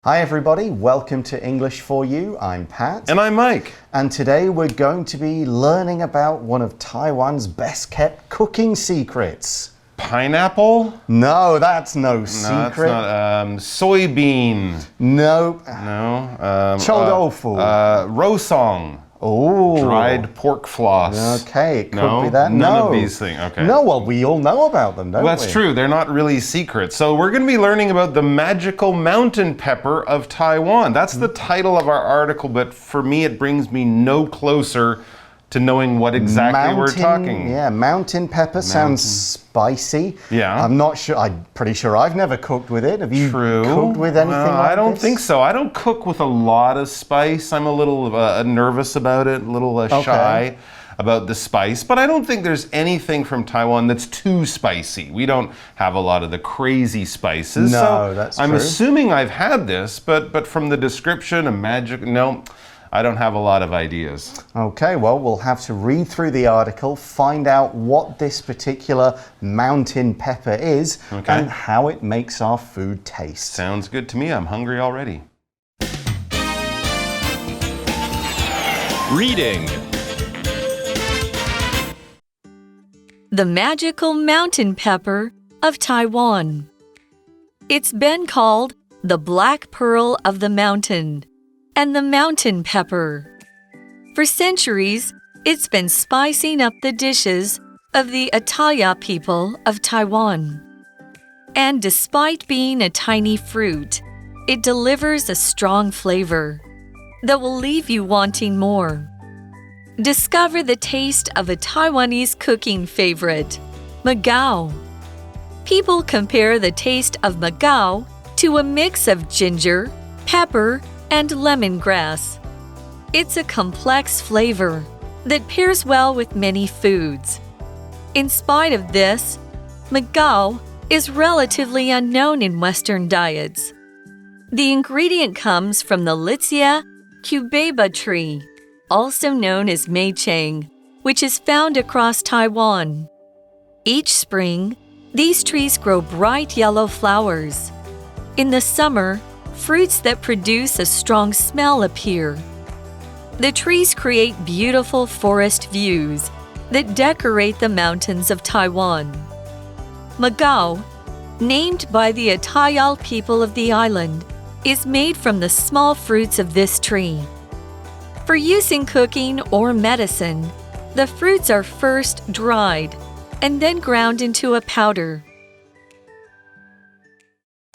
Hi everybody, welcome to English for You. I'm Pat. And I'm Mike. And today we're going to be learning about one of Taiwan's best kept cooking secrets. Pineapple? No, that's no secret. No, that's not. Soybean? Nope. No. Chou tofu. Rosong? Oh. Dried pork floss? Okay, it could no? be that. None no. of these things. Okay. No, well, we all know about them, don't we? That's true. They're not really secrets. So we're going to be learning about the magical mountain pepper of Taiwan. That's the title of our article, but for me it brings me no closer to knowing what exactly we're talking. Yeah, mountain pepper sounds spicy. Yeah. I'm pretty sure I've never cooked with it. Have you cooked with anything like I don't this? think so. I don't cook with a lot of spice. I'm a little nervous about it, a little shy about the spice, but I don't think there's anything from Taiwan that's too spicy. We don't have a lot of the crazy spices. No, that's true. I'm assuming I've had this, but from the description, no, I don't have a lot of ideas. Okay, well, we'll have to read through the article, find out what this particular mountain pepper is, and how it makes our food taste. Sounds good to me. I'm hungry already. Reading. The magical mountain pepper of Taiwan. It's been called the black pearl of the mountain and the mountain pepper. For centuries, it's been spicing up the dishes of the Ataya people of Taiwan. And despite being a tiny fruit, it delivers a strong flavor that will leave you wanting more. Discover the taste of a Taiwanese cooking favorite, magao. People compare the taste of magao to a mix of ginger, pepper, and lemongrass. It's a complex flavor that pairs well with many foods. In spite of this, magao is relatively unknown in Western diets. The ingredient comes from the Litsea cubeba tree, also known as meichang, which is found across Taiwan. Each spring, these trees grow bright yellow flowers. In the summer, fruits that produce a strong smell appear. The trees create beautiful forest views that decorate the mountains of Taiwan. Magao, named by the Atayal people of the island, is made from the small fruits of this tree. For use in cooking or medicine, the fruits are first dried and then ground into a powder.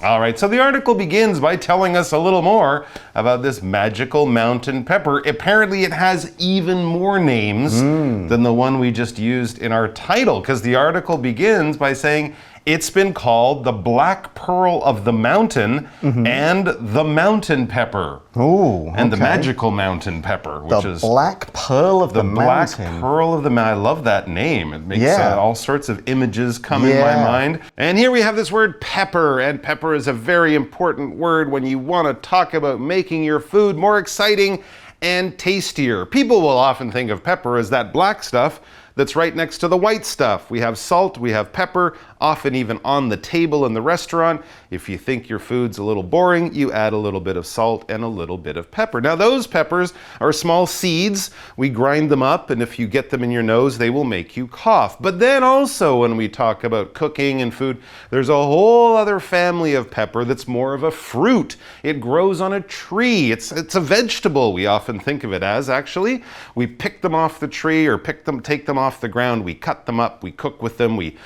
All right, so the article begins by telling us a little more about this magical mountain pepper. Apparently, it has even more names than the one we just used in our title, because the article begins by saying it's been called the black pearl of the mountain and the mountain pepper. Ooh, and the magical mountain pepper, which is the black pearl of the mountain. Black pearl of the mountain. I love that name. It makes all sorts of images come in my mind. And here we have this word pepper, and pepper is a very important word when you want to talk about making your food more exciting and tastier. People will often think of pepper as that black stuff that's right next to the white stuff. We have salt, we have pepper, often even on the table in the restaurant. If you think your food's a little boring, you add a little bit of salt and a little bit of pepper. Now those peppers are small seeds. We grind them up, and if you get them in your nose, they will make you cough. But then also when we talk about cooking and food, there's a whole other family of pepper that's more of a fruit. It grows on a tree. It's a vegetable, we often think of it as, actually. We pick them off the tree or take them off the ground, we cut them up, we cook with them, we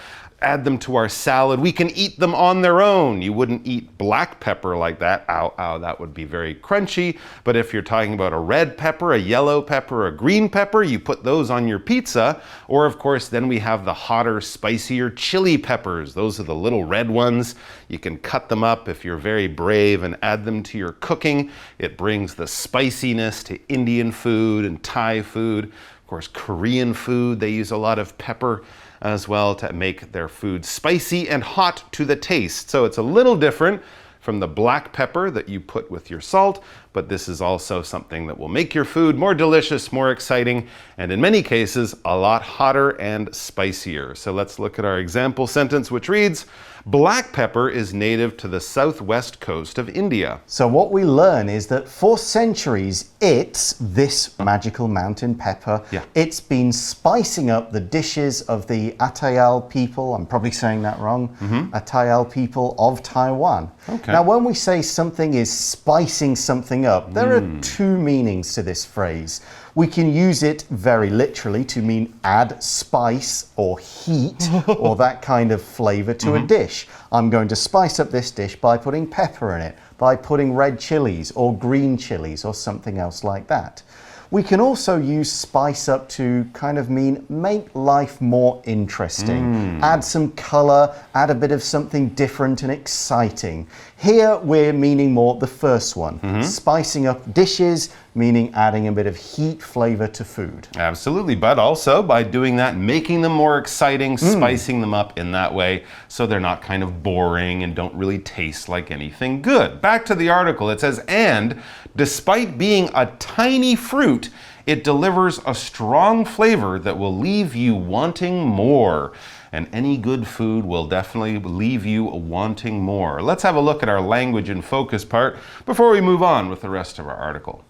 add them to our salad. We can eat them on their own. You wouldn't eat black pepper like that. Ow, that would be very crunchy. But if you're talking about a red pepper, a yellow pepper, a green pepper, you put those on your pizza. Or of course, then we have the hotter, spicier chili peppers. Those are the little red ones. You can cut them up if you're very brave and add them to your cooking. It brings the spiciness to Indian food and Thai food. Of course, Korean food, they use a lot of pepper as well to make their food spicy and hot to the taste. So it's a little different from the black pepper that you put with your salt, but this is also something that will make your food more delicious, more exciting, and in many cases, a lot hotter and spicier. So let's look at our example sentence, which reads, black pepper is native to the southwest coast of India. So what we learn is that for centuries, this magical mountain pepper, it's been spicing up the dishes of the Atayal people, I'm probably saying that wrong, Atayal people of Taiwan. Okay. Now when we say something is spicing something up, there are two meanings to this phrase. We can use it very literally to mean add spice or heat or that kind of flavor to a dish. I'm going to spice up this dish by putting pepper in it, by putting red chilies or green chilies or something else like that. We can also use spice up to kind of mean make life more interesting. Add some color, add a bit of something different and exciting. Here we're meaning more the first one. Spicing up dishes, meaning adding a bit of heat flavor to food. Absolutely, but also by doing that, making them more exciting, spicing them up in that way so they're not kind of boring and don't really taste like anything good. Back to the article, it says, and despite being a tiny fruit, it delivers a strong flavor that will leave you wanting more. And any good food will definitely leave you wanting more. Let's have a look at our language and focus part before we move on with the rest of our article.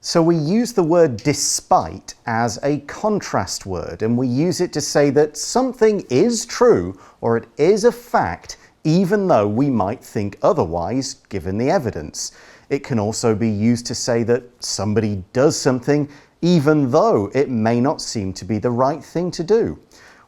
So we use the word despite as a contrast word, and we use it to say that something is true or it is a fact, even though we might think otherwise given the evidence. It can also be used to say that somebody does something even though it may not seem to be the right thing to do.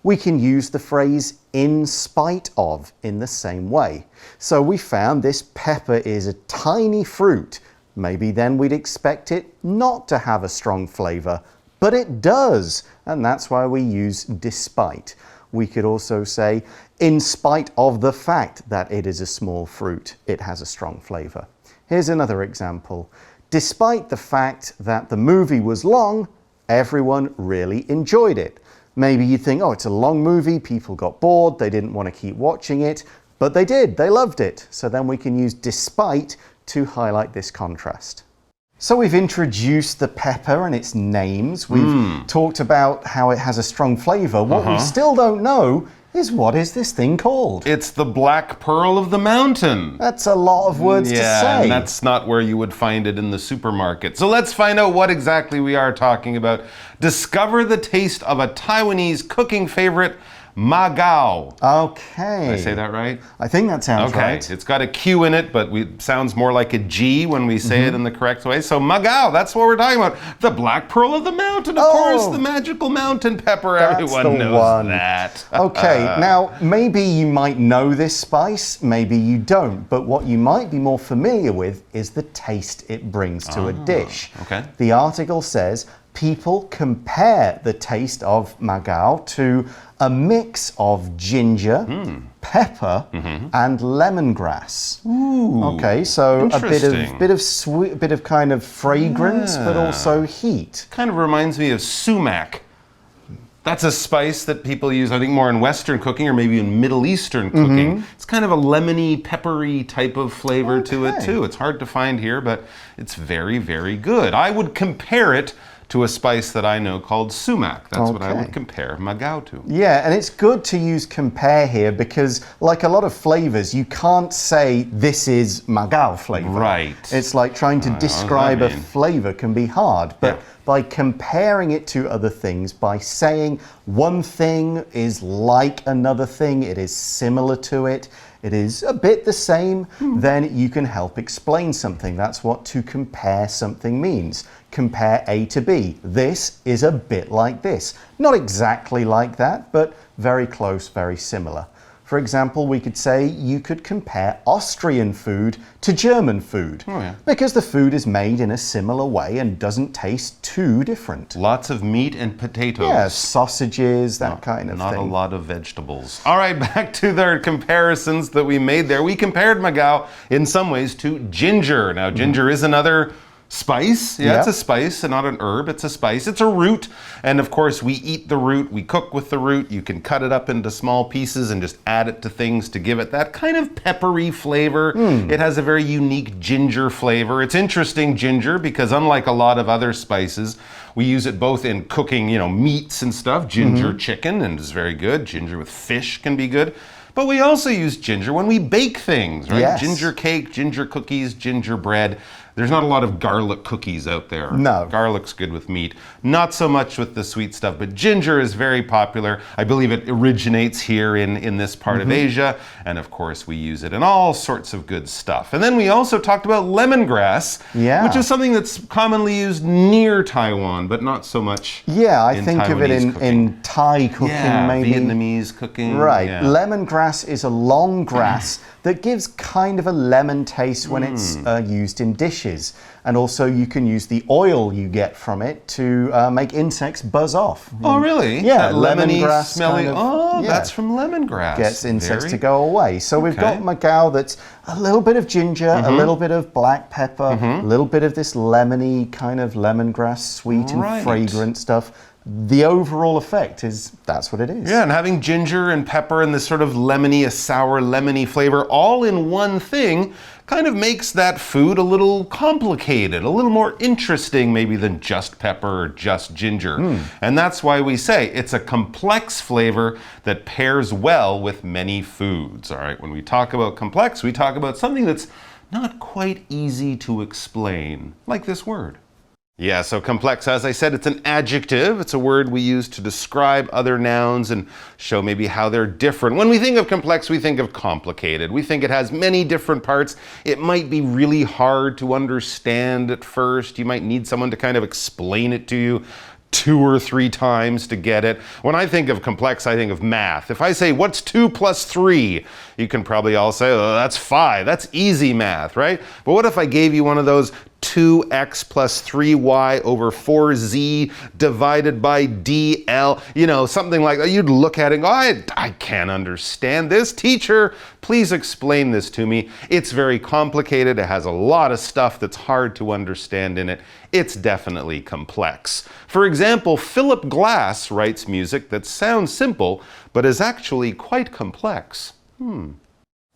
We can use the phrase in spite of in the same way. So we found this pepper is a tiny fruit. Maybe then we'd expect it not to have a strong flavor, but it does, and that's why we use despite. We could also say, in spite of the fact that it is a small fruit, it has a strong flavor. Here's another example. Despite the fact that the movie was long, everyone really enjoyed it. Maybe you'd think, oh, it's a long movie, people got bored, they didn't want to keep watching it, but they did, they loved it. So then we can use despite to highlight this contrast. So we've introduced the pepper and its names. We've talked about how it has a strong flavor. What we still don't know is what is this thing called? It's the black pearl of the mountain. That's a lot of words to say. And that's not where you would find it in the supermarket. So let's find out what exactly we are talking about. Discover the taste of a Taiwanese cooking favorite, ma gao. Okay. Did I say that right? I think that sounds right. It's got a Q in it, but it sounds more like a G when we say it in the correct way. So ma gao, that's what we're talking about. The black pearl of the mountain, of course, the magical mountain pepper. Everyone knows that. Okay, now maybe you might know this spice, maybe you don't, but what you might be more familiar with is the taste it brings to a dish. Okay. The article says, people compare the taste of ma gao to a mix of ginger, pepper, and lemongrass. Ooh, okay, so a bit of sweet, bit of kind of fragrance, but also heat. Kind of reminds me of sumac. That's a spice that people use, I think, more in Western cooking or maybe in Middle Eastern cooking. It's kind of a lemony, peppery type of flavor to it, too. It's hard to find here, but it's very, very good. I would compare it to a spice that I know called sumac. That's what I would compare ma gao to. Yeah, and it's good to use compare here because, like a lot of flavors, you can't say this is ma gao flavor. Right. It's like trying to describe a flavor can be hard, but by comparing it to other things, by saying one thing is like another thing, it is similar to it, it is a bit the same, then you can help explain something. That's what to compare something means. Compare A to B. This is a bit like this. Not exactly like that, but very close, very similar. For example, we could say you could compare Austrian food to German food because the food is made in a similar way and doesn't taste too different. Lots of meat and potatoes. Yeah, sausages, that kind of thing. Not a lot of vegetables. All right, back to the comparisons that we made there. We compared ma gao in some ways to ginger. Now, ginger is another Spice, yeah, it's a spice and not an herb, it's a spice. It's a root, and of course we eat the root, we cook with the root. You can cut it up into small pieces and just add it to things to give it that kind of peppery flavor. It has a very unique ginger flavor. It's interesting, ginger, because unlike a lot of other spices, we use it both in cooking, meats and stuff. Ginger chicken, and it's very good. Ginger with fish can be good. But we also use ginger when we bake things, right? Yes. Ginger cake, ginger cookies, ginger bread. There's not a lot of garlic cookies out there. No. Garlic's good with meat. Not so much with the sweet stuff, but ginger is very popular. I believe it originates here in this part of Asia. And of course, we use it in all sorts of good stuff. And then we also talked about lemongrass, which is something that's commonly used near Taiwan, but not so much I think of it in Thai cooking, maybe. Vietnamese cooking. Right. Yeah. Lemongrass is a long grass that gives kind of a lemon taste when it's used in dishes. And also you can use the oil you get from it to make insects buzz off. Oh, really? Yeah, that lemony, lemongrass smelly. That's from lemongrass. Gets insects to go away. So we've got magao that's a little bit of ginger, a little bit of black pepper, a little bit of this lemony kind of lemongrass, sweet and fragrant stuff. The overall effect is, that's what it is. Yeah, and having ginger and pepper and this sort of lemony, a sour lemony flavor all in one thing kind of makes that food a little complicated, a little more interesting maybe than just pepper or just ginger. And that's why we say it's a complex flavor that pairs well with many foods. All right, when we talk about complex, we talk about something that's not quite easy to explain, like this word. Yeah, so complex, as I said, it's an adjective. It's a word we use to describe other nouns and show maybe how they're different. When we think of complex, we think of complicated. We think it has many different parts. It might be really hard to understand at first. You might need someone to kind of explain it to you 2 or 3 times to get it. When I think of complex, I think of math. If I say, what's 2 plus 3? You can probably all say, oh, that's 5. That's easy math, right? But what if I gave you one of those 2x plus 3y over 4z divided by dl, something like that? You'd look at it and go, I can't understand this. Teacher, please explain this to me. It's very complicated. It has a lot of stuff that's hard to understand in it. It's definitely complex. For example, Philip Glass writes music that sounds simple, but is actually quite complex.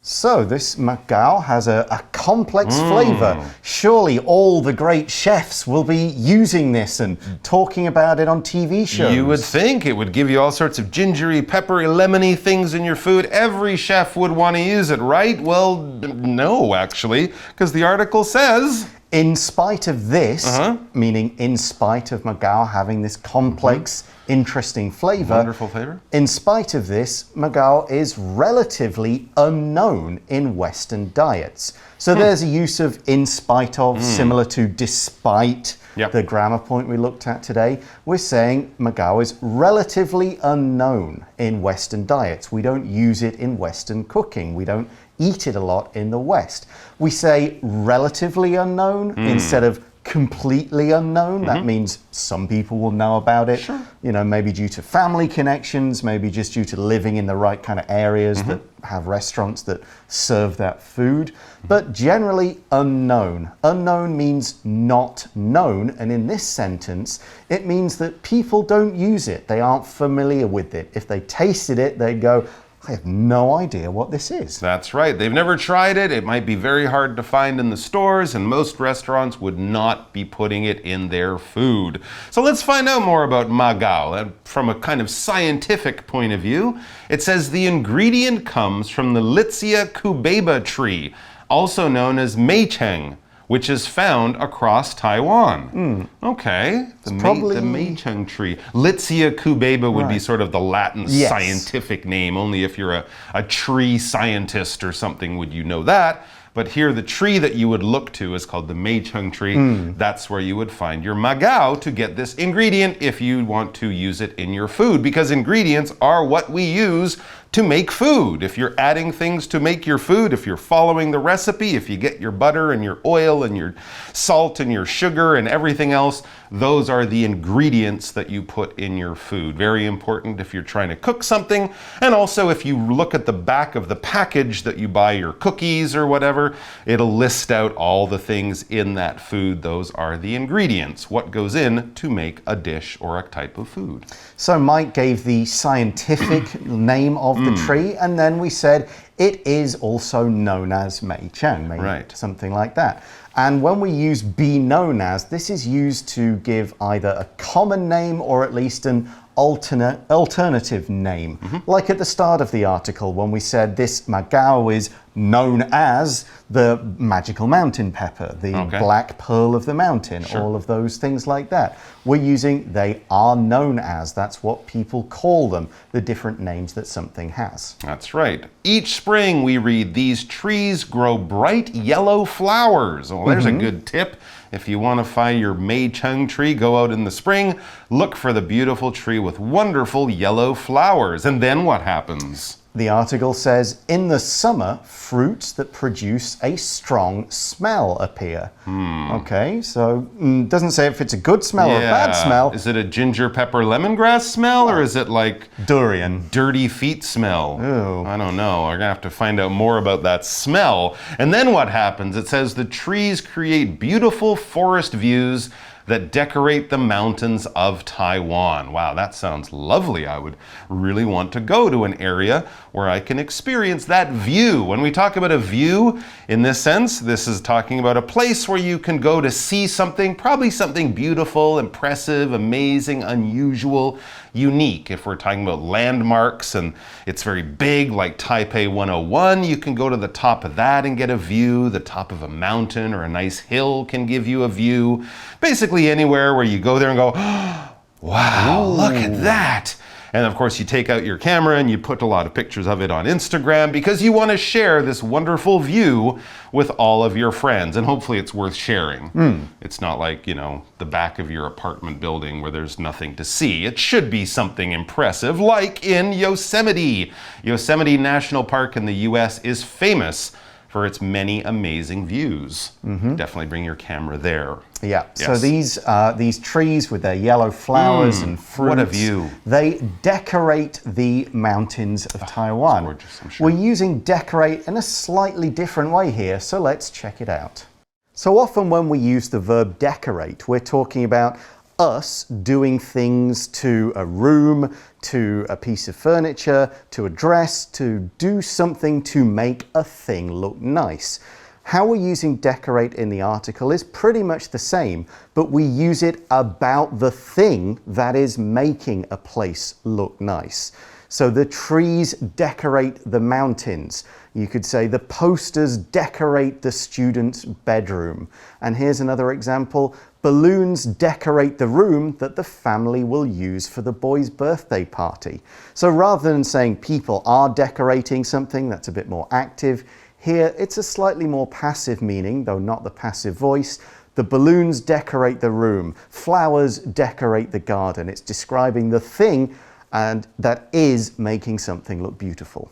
So this magao has a complex flavor. Surely all the great chefs will be using this and talking about it on TV shows. You would think it would give you all sorts of gingery, peppery, lemony things in your food. Every chef would want to use it, right? Well, no, actually, because the article says, in spite of this, meaning in spite of magao having this complex, interesting flavor, wonderful flavor. In spite of this, magao is relatively unknown in Western diets. So there's a use of in spite of, similar to despite, the grammar point we looked at today. We're saying magao is relatively unknown in Western diets. We don't use it in Western cooking. We don't eat it a lot in the West. We say relatively unknown instead of completely unknown. That means some people will know about it, maybe due to family connections, maybe just due to living in the right kind of areas that have restaurants that serve that food. But generally unknown. Unknown means not known, and in this sentence, it means that people don't use it. They aren't familiar with it. If they tasted it, they'd go, I have no idea what this is. That's right. They've never tried it. It might be very hard to find in the stores, and most restaurants would not be putting it in their food. So let's find out more about magao. From a kind of scientific point of view, it says the ingredient comes from the Litsea cubeba tree, also known as meicheng, which is found across Taiwan. Okay, the meicheng tree. Litsea cubeba would be sort of the Latin scientific name. Only if you're a tree scientist or something would you know that. But here the tree that you would look to is called the meicheng tree. That's where you would find your magao to get this ingredient if you want to use it in your food, because ingredients are what we use to make food. If you're adding things to make your food, if you're following the recipe, if you get your butter and your oil and your salt and your sugar and everything else, those are the ingredients that you put in your food. Very important if you're trying to cook something. And also if you look at the back of the package that you buy your cookies or whatever, it'll list out all the things in that food. Those are the ingredients, what goes in to make a dish or a type of food. So Mike gave the scientific name of the tree, and then we said it is also known as Mei Chang, right. Something like that. And when we use be known as, this is used to give either a common name or at least an alternative name. Like at the start of the article when we said this magao is known as the magical mountain pepper, the black pearl of the mountain, all of those things like that. We're using they are known as. That's what people call them, the different names that something has. That's right. Each spring we read these trees grow bright yellow flowers. Well, there's a good tip. If you want to find your Mei Chang tree, go out in the spring, look for the beautiful tree with wonderful yellow flowers. And then what happens? The article says, in the summer, fruits that produce a strong smell appear. Okay, so doesn't say if it's a good smell or a bad smell. Is it a ginger pepper lemongrass smell or is it like durian? Dirty feet smell? Ew. I don't know. We're going to have to find out more about that smell. And then what happens? It says the trees create beautiful forest views that decorate the mountains of Taiwan. Wow, that sounds lovely. I would really want to go to an area where I can experience that view. When we talk about a view, in this sense, this is talking about a place where you can go to see something, probably something beautiful, impressive, amazing, unusual, unique. If we're talking about landmarks and it's very big, like Taipei 101, you can go to the top of that and get a view. The top of a mountain or a nice hill can give you a view. Basically anywhere where you go there and go, oh, wow, look at that. And of course you take out your camera and you put a lot of pictures of it on Instagram because you want to share this wonderful view with all of your friends. And hopefully it's worth sharing. It's not like, you know, the back of your apartment building where there's nothing to see. It should be something impressive, like in Yosemite. Yosemite National Park in the US is famous for its many amazing views. Definitely bring your camera there. Yeah, so these trees with their yellow flowers and fruits, what a view. They decorate the mountains of Taiwan. Gorgeous, I'm sure. We're using decorate in a slightly different way here, so let's check it out. So often when we use the verb decorate, we're talking about us doing things to a room, to a piece of furniture, to a dress, to do something to make a thing look nice. How we're using decorate in the article is pretty much the same, but we use it about the thing that is making a place look nice. So the trees decorate the mountains. You could say the posters decorate the student's bedroom. And here's another example. Balloons decorate the room that the family will use for the boy's birthday party. So rather than saying people are decorating something, that's a bit more active. Here, it's a slightly more passive meaning, though not the passive voice. The balloons decorate the room. Flowers decorate the garden. It's describing the thing and that is making something look beautiful.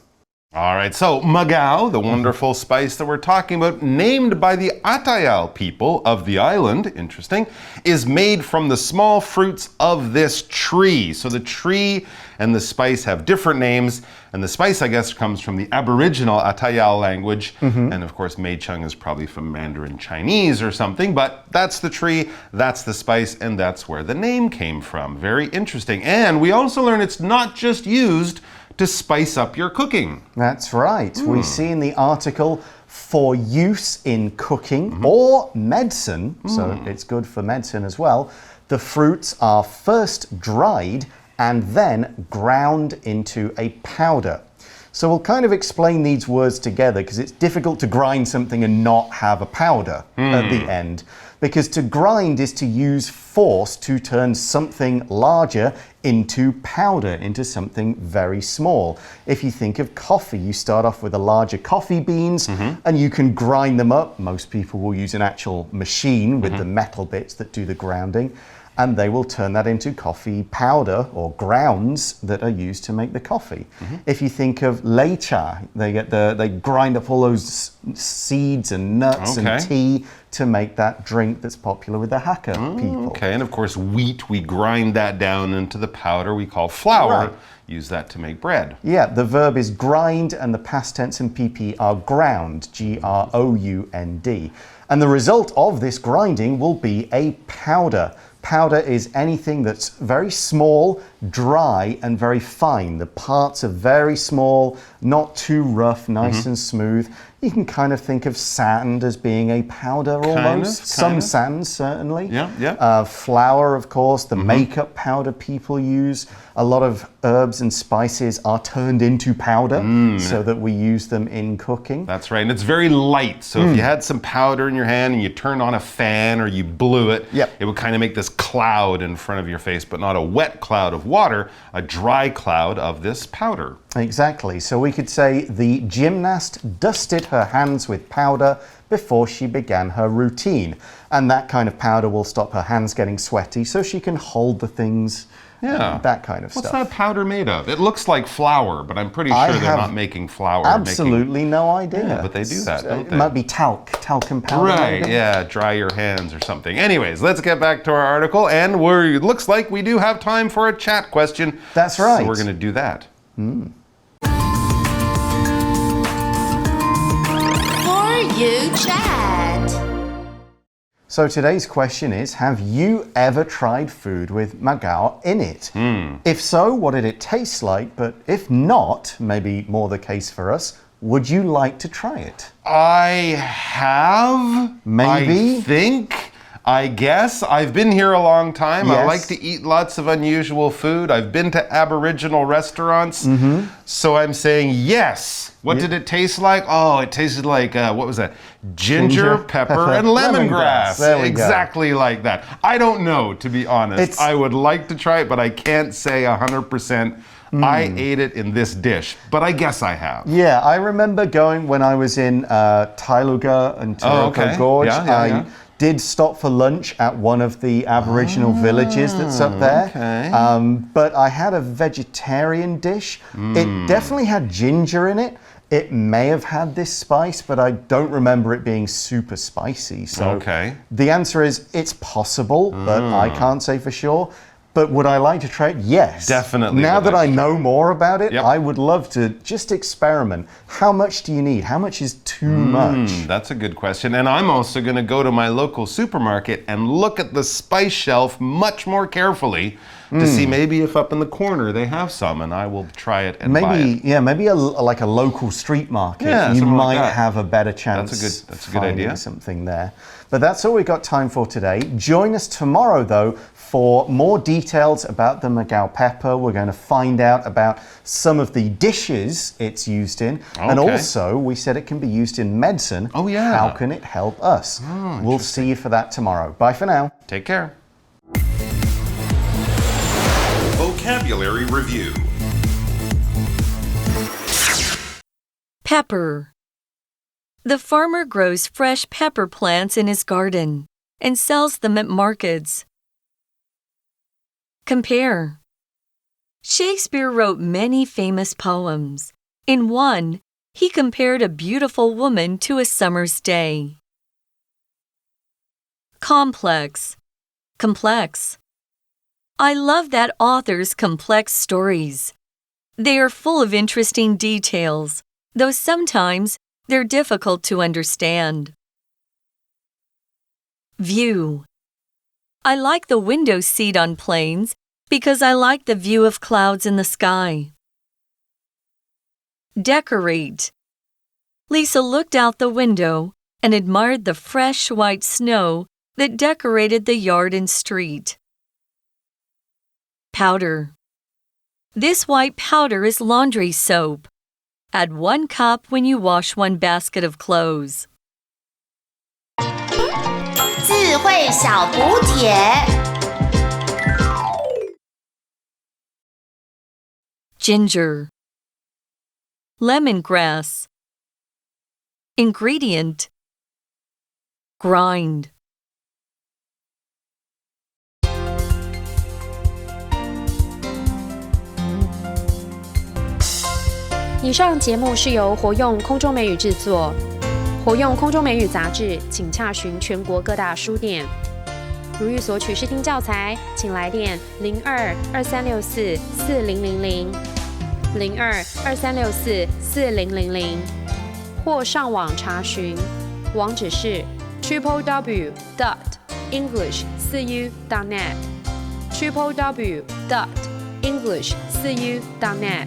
All right, so magao, the wonderful spice that we're talking about, named by the Atayal people of the island, interesting, is made from the small fruits of this tree. So the tree and the spice have different names, and the spice, I guess, comes from the Aboriginal Atayal language, and of course, Mei Chang is probably from Mandarin Chinese or something, but that's the tree, that's the spice, and that's where the name came from. Very interesting. And we also learn it's not just used to spice up your cooking. That's right. We see in the article for use in cooking or medicine, so it's good for medicine as well. The fruits are first dried and then ground into a powder. So we'll kind of explain these words together because it's difficult to grind something and not have a powder at the end. Because to grind is to use force to turn something larger into powder, into something very small. If you think of coffee, you start off with the larger coffee beans and you can grind them up. Most people will use an actual machine with the metal bits that do the grounding. and they will turn that into coffee powder or grounds that are used to make the coffee. If you think of lei cha, they grind up all those seeds and nuts and tea to make that drink that's popular with the Hakka people. Okay, and of course wheat, we grind that down into the powder we call flour. Use that to make bread. Yeah, the verb is grind and the past tense and PP are ground, G-R-O-U-N-D. And the result of this grinding will be a powder. Powder is anything that's very small, dry, and very fine. The parts are very small, not too rough, nice and smooth. You can kind of think of sand as being a powder almost. Some sand, certainly. Yeah. Flour, of course, the makeup powder people use. A lot of herbs and spices are turned into powder so that we use them in cooking. That's right, and it's very light. So if you had some powder in your hand and you turned on a fan or you blew it, it would kind of make this cloud in front of your face, but not a wet cloud of water, a dry cloud of this powder. Exactly. So we could say the gymnast dusted her hands with powder before she began her routine. And that kind of powder will stop her hands getting sweaty so she can hold the things, that kind of stuff. What's that powder made of? It looks like flour, but I'm pretty sure they're not making flour. Absolutely no idea. Yeah, but they do that, don't they? It might be talcum powder. Right, yeah, dry your hands or something. Anyways, let's get back to our article, and it looks like we do have time for a chat question. That's right. So we're going to do that. For you chat. So today's question is, have you ever tried food with magao in it? If so, what did it taste like? But if not, maybe more the case for us, would you like to try it? I have. Maybe. I guess. I've been here a long time. Yes. I like to eat lots of unusual food. I've been to Aboriginal restaurants. So I'm saying yes. What did it taste like? Oh, it tasted like, what was that? Ginger, pepper, and lemongrass. There we exactly like that. I don't know, to be honest. I would like to try it, but I can't say 100%. I ate it in this dish, but I guess I have. Yeah, I remember going when I was in Tailuga and Turoko Gorge. I did stop for lunch at one of the Aboriginal villages that's up there. But I had a vegetarian dish. It definitely had ginger in it. It may have had this spice, but I don't remember it being super spicy. So the answer is it's possible, but I can't say for sure. But would I like to try it? Yes. Definitely. Now that I know more about it, I would love to just experiment. How much do you need? How much is too much? That's a good question. And I'm also going to go to my local supermarket and look at the spice shelf much more carefully to see maybe if up in the corner they have some, and I will try it and buy it. Yeah, maybe like a local street market. You might have a better chance. That's a good idea. Something there. But that's all we've got time for today. Join us tomorrow, though, for more details about the magao pepper. We're going to find out about some of the dishes it's used in. And also, we said it can be used in medicine. Oh, yeah. How can it help us? We'll see you for that tomorrow. Bye for now. Take care. Vocabulary Review. Pepper. The farmer grows fresh pepper plants in his garden and sells them at markets. Compare. Shakespeare wrote many famous poems. In one, he compared a beautiful woman to a summer's day. Complex. Complex. I love that author's complex stories. They are full of interesting details, though sometimes they're difficult to understand. View. I like the window seat on planes because I like the view of clouds in the sky. Decorate. Lisa looked out the window and admired the fresh white snow that decorated the yard and street. Powder. This white powder is laundry soap. Add 1 cup when you wash 1 basket of clothes. 智慧小补帖 Ginger. Lemongrass. Ingredient. Grind. 以上节目是由活用空中美语制作，活用空中美语杂志，请洽询全国各大书店。如欲索取试听教材，请来电02-2364-4000 02-2364-4000，或上网查询，网址是 www.english4u.net www.english4u.net